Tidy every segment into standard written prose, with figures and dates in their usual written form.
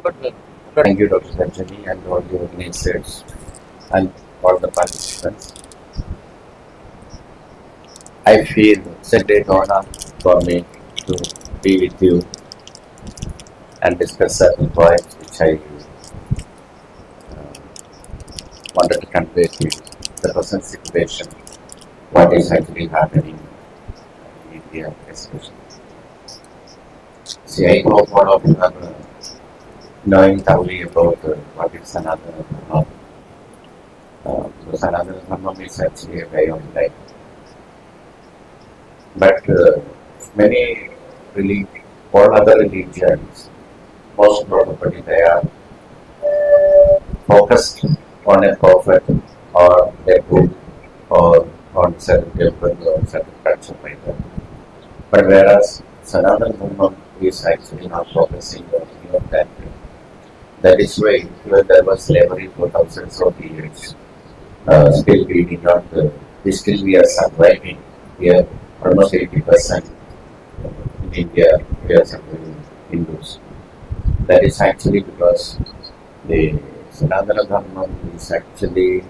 Thank you, Dr. Sanjani, and all the organizers and all the participants. I feel it's a great honor for me to be with you and discuss certain points which I wanted to convey to you. The present situation, what is actually happening in India, especially. See, I hope all of you are knowing thoroughly about what is Sanatana Dharma. Because Sanatana Dharma is actually a way of life. But many all other religions, most probably they are focused on a prophet or a book or on certain temple or certain culture like that. But whereas Sanatana Dharma is actually not focusing on any of that. That is why even there was slavery for thousands of years. Still we did not, still we are surviving here. Almost 80% in India, we are surviving Hindus. That is actually because the Sanatana Dharma is actually,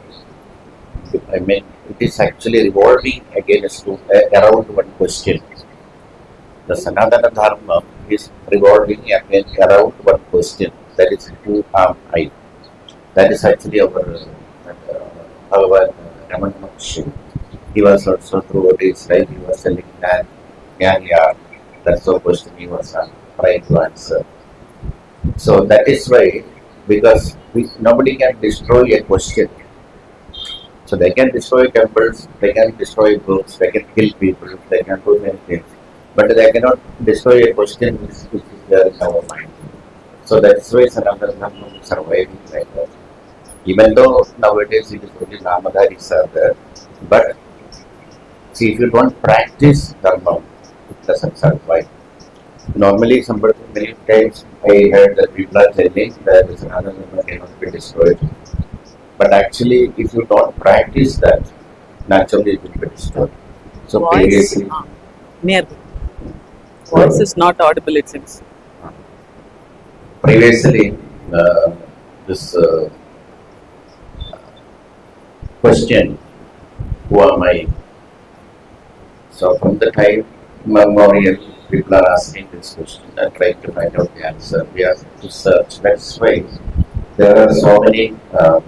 it is actually revolving around one question. The Sanatana Dharma is revolving around one question. That is, who am I? That is actually our Ramana Maharshi. He was also through his life, he was telling that, yeah, that's the question he was trying to answer. So that is why, because nobody can destroy a question. So they can destroy temples, they can destroy books, they can kill people, they can do many things. But they cannot destroy a question which is there in our mind. So that is why Sanatana Dharma is surviving like that. Even though nowadays it is only Namadharis are there, but see, if you don't practice Dharma, it doesn't survive. Normally, many times I heard that people are telling that Sanatana Dharma cannot be destroyed. But actually, if you don't practice that, naturally it will be destroyed. So previously, near voice is not audible, it seems. Previously, this question, who am I? So from the time memorial, people are asking this question and trying to find out the answer. We have to search. That's why there are so many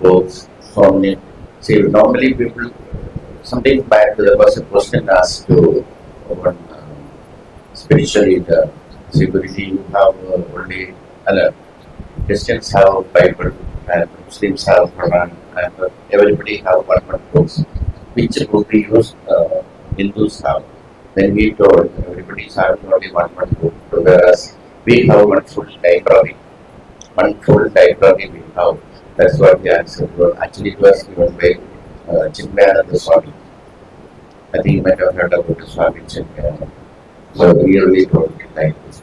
books, so many. See, normally people, something back there was a question asked to one spiritual leader. See, Guruji, you have only Christians have Bible and Muslims have Quran and everybody have one books. Which book we use? Hindus have. Then we told everybody is having only one book, whereas we have one full library. One full library we have. That's what the answer was. Actually, it was given by Chinmayananda Swami. I think you might have heard about the Swami Chinmayananda. So we really told it like this.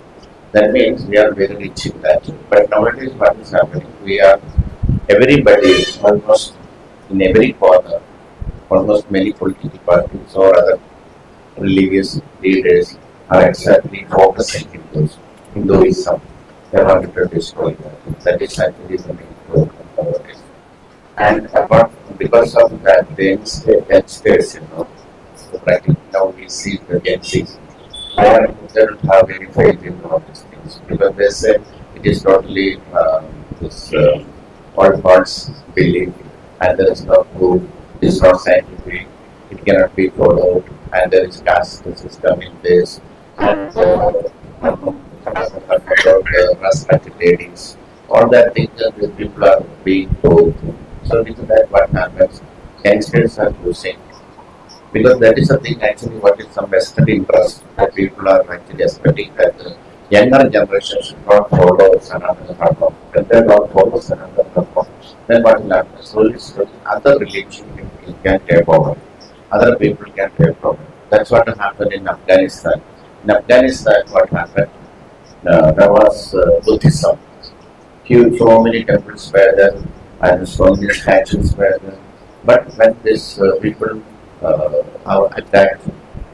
That means we are very rich in that. But nowadays, what is happening? Everybody, almost in every corner, almost many political parties or other religious leaders are exactly focusing in Hinduism. They wanted to destroy that. That is actually the main problem nowadays. And because of that, the youngsters, right now we see the Gen Z. They don't have any faith in all these things because they say it is totally this all false belief and there is no proof, it is not scientific, it cannot be followed, and there is caste system in this. And respected ladies, all that things that the people are being told. So because that what happens, youngsters are losing. Because that is something actually what is some vested interest that people are actually expecting that the younger generation should not follow Sanatana Dharma. When they don't follow Sanatana Dharma, then what will happen? Slowly, other religion can take over. Other people can take over. That's what happened in Afghanistan. In Afghanistan, what happened? There was Buddhism. So many temples were there and so many statues were there. But when these people are attacked,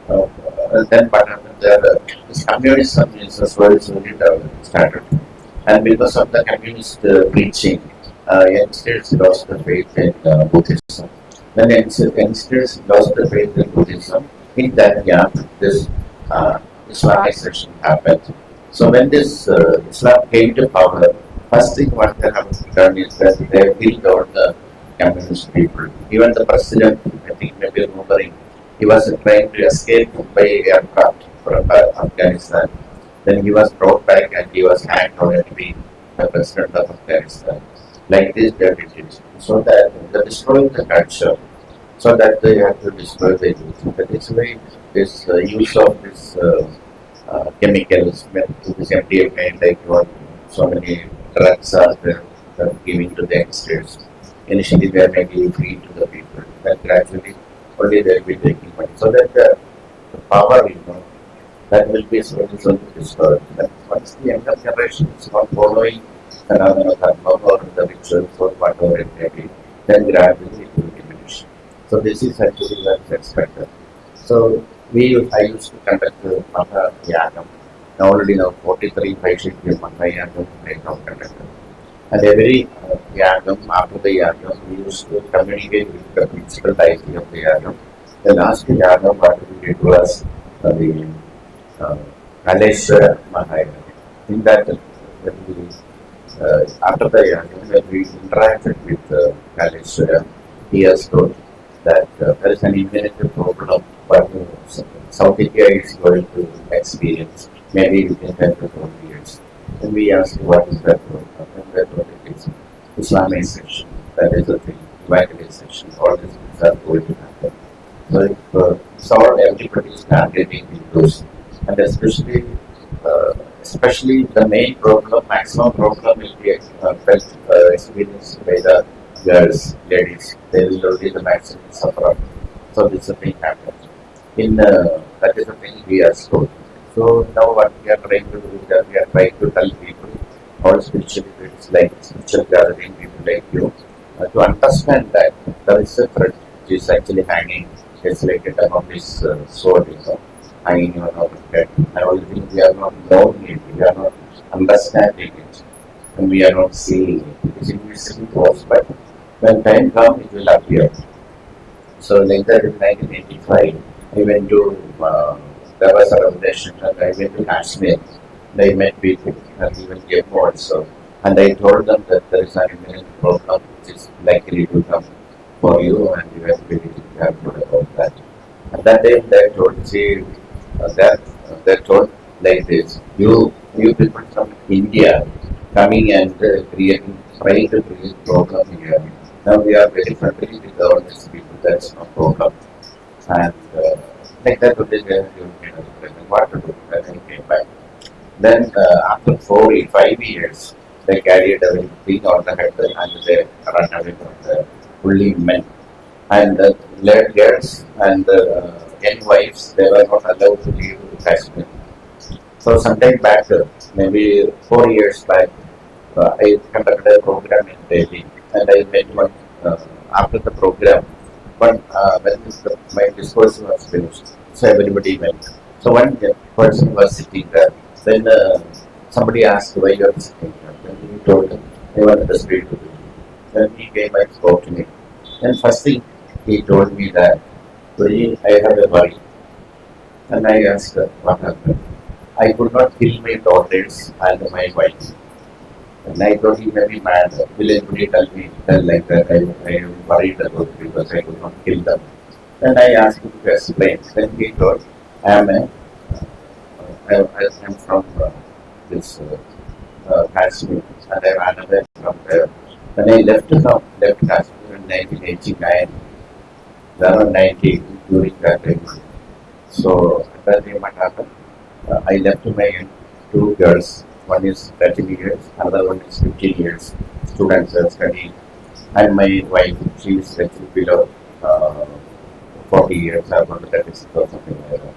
then what happened there? This communism is slowly started. And because of the communist preaching, youngsters lost the faith in Buddhism. When youngsters lost the faith in Buddhism, in that gap, this Islamization happened. So when this Islam came to power, first thing what they have done is that they have killed all the communist people. Even the president, I think maybe remembering, he was trying to escape by aircraft from Afghanistan. Then he was brought back and he was hanged on to be the president of Afghanistan. Like this, they did it. So that they destroyed the culture, so that they have to destroy the youth. That is why this use of this chemicals, this MDMA, like so many drugs are there, giving to the youngsters. Initially, they are making free to the people, then gradually, only they will be taking money. So that the power, that will be slowly destroyed. But once the younger generation is not following another dharma or the rituals or whatever it may be, then gradually it will diminish. So this is actually what's expected. So I used to conduct the Maha Yagam. Now already now 43 Vaishnav Maha Yagam I have conducted. And every Yagam, after the Yagam, we used to communicate with the principal deity of the Yagam. The last Yagam what we did was the Risheeshwar Mahayana. In that, after the Yagam, when we interacted with Risheeshwar, he has told that there is an imminent problem what South India is going to experience, maybe within 10 to 12 years. And we asked what is that problem, and that what it is. Islamization, that is the thing, evangelization, all these things are going to happen. So if everybody is targeting those, and especially the main problem, maximum problem will be experienced by the girls, ladies. They will only the maximum suffer. So this is the thing happens. That is the thing we are told. So now what we are trying to do is that we are trying to tell people, all spiritualities like spiritual gathering, people like you, to understand that there is a thread which is actually hanging. It's like a type of this sword, hanging on our head. And only thing we are not knowing it, we are not understanding it, and we are not seeing it. It is invisible to us, but when time comes, it will appear. So like that in 1985, I went to, there was a revelation, and I went to Kashmir. I met people, and even Jammu also. And I told them that there is an imminent problem which is likely to come for you, and you have to be careful about that. At that time, they told, they told like this: you people from India coming and trying to create problem here. Now we are very friendly with all these people. That's no problem. And like that, what to do? When I came back. Then after 5 years, they carried away thing on the head and they ran away from the fully men. And the girls and the young wives, they were not allowed to leave Kashmir. So sometime back, maybe 4 years back, I conducted a program in Delhi, and I met one after the program. But when my discourse was finished, so everybody went. So one person was sitting there. Then somebody asked why you are sitting there. Then he told him, I wanted to speak to you. Then he came and spoke to me. Then first thing he told me that, Guruji, I have a worry. And I asked what happened. I could not kill my daughters and my wife. And I thought he may be mad. Will anybody tell like that? I am worried about it because I could not kill them. Then I asked him to explain. Then he told, I am from this Kashmir, and I ran away from there. When I left Kashmir in 1989, around 90 during that time. So at that time what happened? I left my two girls. One is 13 years, another one is 15 years. Students are studying, and my wife, she is actually below 40 years, around 36 or something like that.